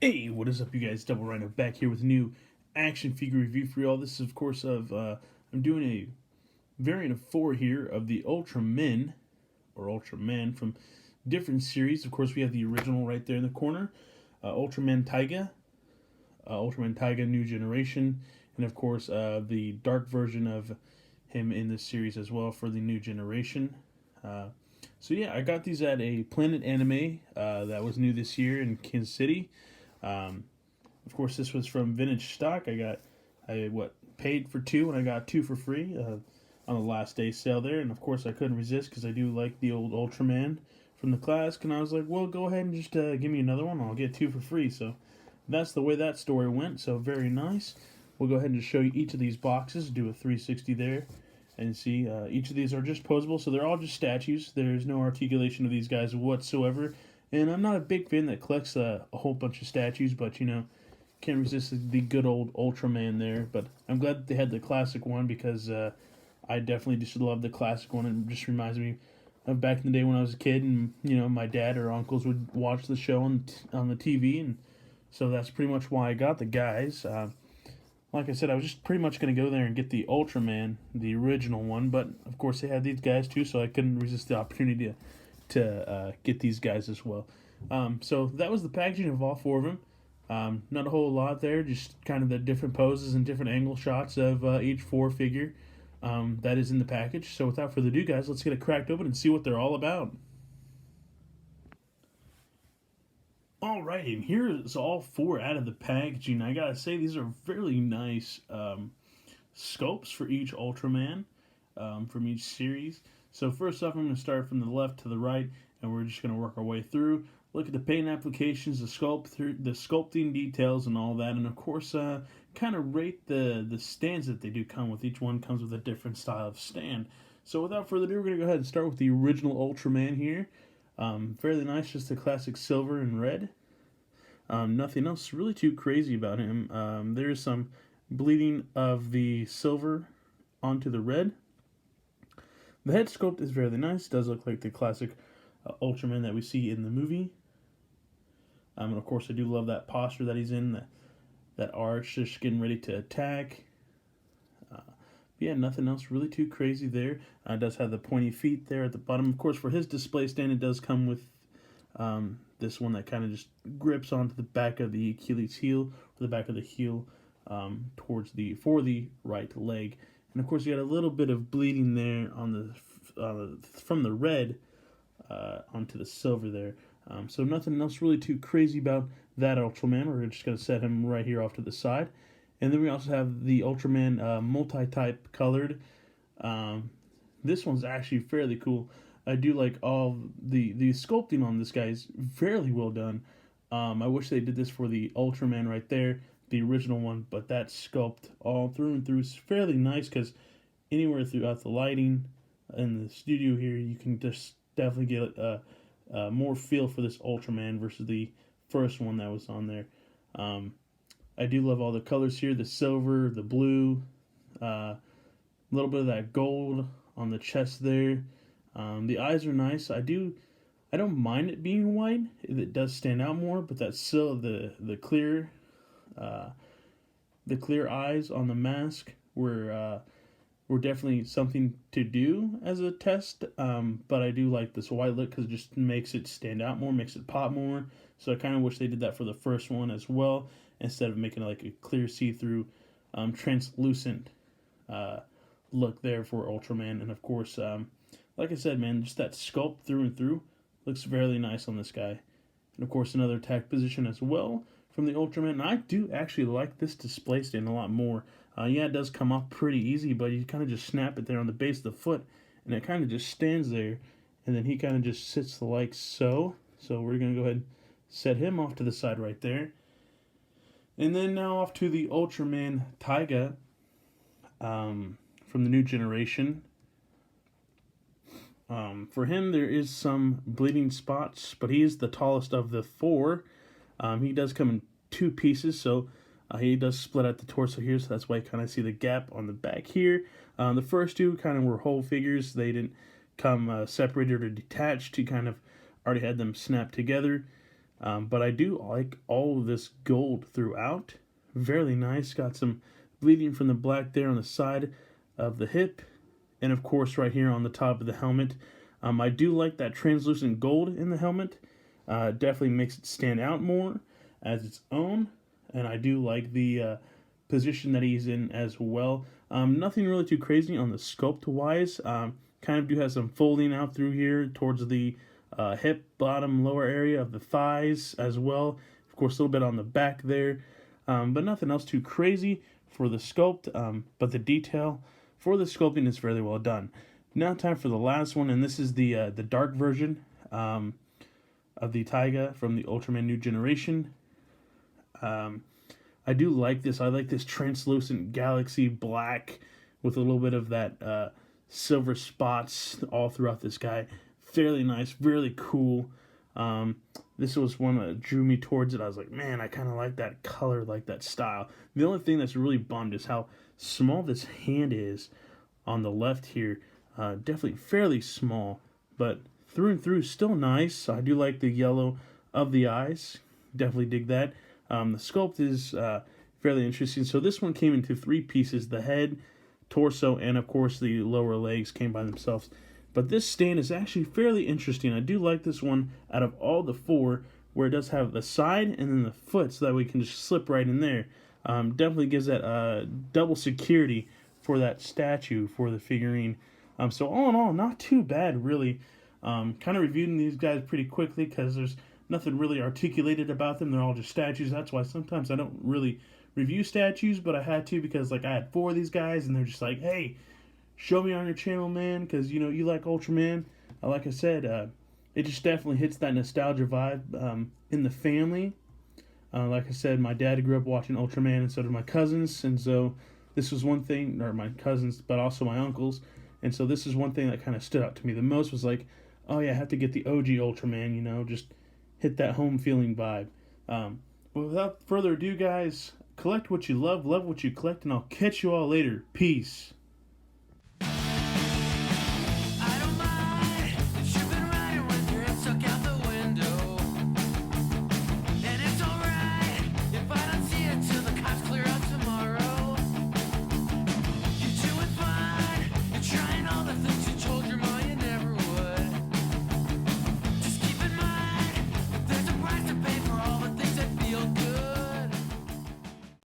Hey, what is up, you guys? Double Rhino back here with a new action figure review for y'all. This is, of course, I'm doing a variant of 4 here of the Ultraman, or Ultraman from different series. Of course, we have the original right there in the corner, Ultraman Taiga New Generation, and of course, the dark version of him in this series as well for the New Generation. Uh, so yeah, I got these at a Planet Anime that was new this year in Kansas City. Um, of course, this was from vintage stock. I paid for two and I got two for free on the last day sale there. And of course, I couldn't resist because I do like the old Ultraman from the classic. And I was like, well, go ahead and just give me another one. I'll get two for free. So that's the way that story went. So very nice. We'll go ahead and just show you each of these boxes. Do a 360 there. And see, each of these are just posable. So they're all just statues. There's no articulation of these guys whatsoever. And I'm not a big fan that collects a whole bunch of statues, but can't resist the good old Ultraman there. But I'm glad that they had the classic one because I definitely just love the classic one. It just reminds me of back in the day when I was a kid, and my dad or uncles would watch the show on the TV, and so that's pretty much why I got the guys. Like I said, I was just pretty much going to go there and get the Ultraman, the original one, but of course they had these guys too, so I couldn't resist the opportunity to get these guys as well. So that was the packaging of all four of them. Not a whole lot there, just kind of the different poses and different angle shots of each four figure that is in the package. So without further ado, guys, let's get it cracked open and see what they're all about. Alrighty, and here is all four out of the packaging. I gotta say, these are fairly nice scopes for each Ultraman from each series. So first off, I'm going to start from the left to the right, and we're just going to work our way through. Look at the paint applications, the sculpting details, and all that, and of course, kind of rate the stands that they do come with. Each one comes with a different style of stand. So without further ado, we're going to go ahead and start with the original Ultraman here. Fairly nice, just the classic silver and red. Nothing else really too crazy about him. There is some bleeding of the silver onto the red. The head sculpt is fairly nice. It does look like the classic Ultraman that we see in the movie. And of course, I do love that posture that he's in, that arch, just getting ready to attack. Yeah, nothing else really too crazy there. It does have the pointy feet there at the bottom. Of course, for his display stand, it does come with this one that kind of just grips onto the back of the Achilles heel, or the back of the heel for the right leg. And of course, you got a little bit of bleeding there on from the red onto the silver there. So nothing else really too crazy about that Ultraman. We're just going to set him right here off to the side. And then we also have the Ultraman multi-type colored. This one's actually fairly cool. I do like all the sculpting on this guy is fairly well done. I wish they did this for the Ultraman right there, the original one, but that sculpt all through and through is fairly nice because anywhere throughout the lighting in the studio here, you can just definitely get more feel for this Ultraman versus the first one that was on there. I do love all the colors here, the silver, the blue, a little bit of that gold on the chest there. The eyes are nice. I don't mind it being white. It does stand out more, but that's still the clear eyes on the mask were definitely something to do as a test. But I do like this white look because it just makes it stand out more, makes it pop more. So I kind of wish they did that for the first one as well, instead of making it like a clear see-through, translucent look there for Ultraman. And of course, like I said, man, just that sculpt through and through looks fairly nice on this guy. And of course, another attack position as well from the Ultraman. And I do actually like this display stand a lot more. Yeah, it does come off pretty easy, but you kind of just snap it there on the base of the foot, and it kind of just stands there. And then he kind of just sits like so. So we're going to go ahead and set him off to the side right there. And then now off to the Ultraman Taiga from the New Generation. For him, there is some bleeding spots, but he is the tallest of the four. He does come in two pieces, so he does split out the torso here, so that's why you kind of see the gap on the back here. The first two kind of were whole figures. They didn't come separated or detached. He kind of already had them snapped together. But I do like all of this gold throughout. Very nice. Got some bleeding from the black there on the side of the hip, and of course right here on the top of the helmet. I do like that translucent gold in the helmet. Definitely makes it stand out more as its own, and I do like the position that he's in as well. Nothing really too crazy on the sculpt wise. Kind of do have some folding out through here towards the hip, bottom, lower area of the thighs as well. Of course, a little bit on the back there, but nothing else too crazy for the sculpt. But the detail for the sculpting is fairly well done. Now, time for the last one, and this is the dark version of the Taiga from the Ultraman New Generation. I do like this. I like this translucent galaxy black with a little bit of that silver spots all throughout this guy. Fairly nice, really cool. This was one that drew me towards it. I was like, man, I kind of like that color, like that style. The only thing that's really bummed is how small this hand is on the left here. Definitely fairly small, but through and through still nice. I do like the yellow of the eyes. Definitely dig that. The sculpt is fairly interesting. So this one came into 3 pieces. The head, torso, and of course the lower legs came by themselves. But this stand is actually fairly interesting. I do like this one out of all the 4, where it does have the side and then the foot, so that we can just slip right in there. Definitely gives that double security for that statue, for the figurine. So all in all, not too bad, really. Kind of reviewing these guys pretty quickly because there's nothing really articulated about them. They're all just statues. That's why sometimes I don't really review statues, but I had to because like I had 4 of these guys, and they're just like, hey, show me on your channel, man, because, you know, you like Ultraman. Like I said, it just definitely hits that nostalgia vibe in the family. Like I said, my dad grew up watching Ultraman, and so did my cousins, and so this was one thing, or my cousins, but also my uncles, and so this is one thing that kind of stood out to me the most was like, oh yeah, I have to get the OG Ultraman, you know, just hit that home feeling vibe. But without further ado, guys, collect what you love what you collect, and I'll catch you all later. Peace.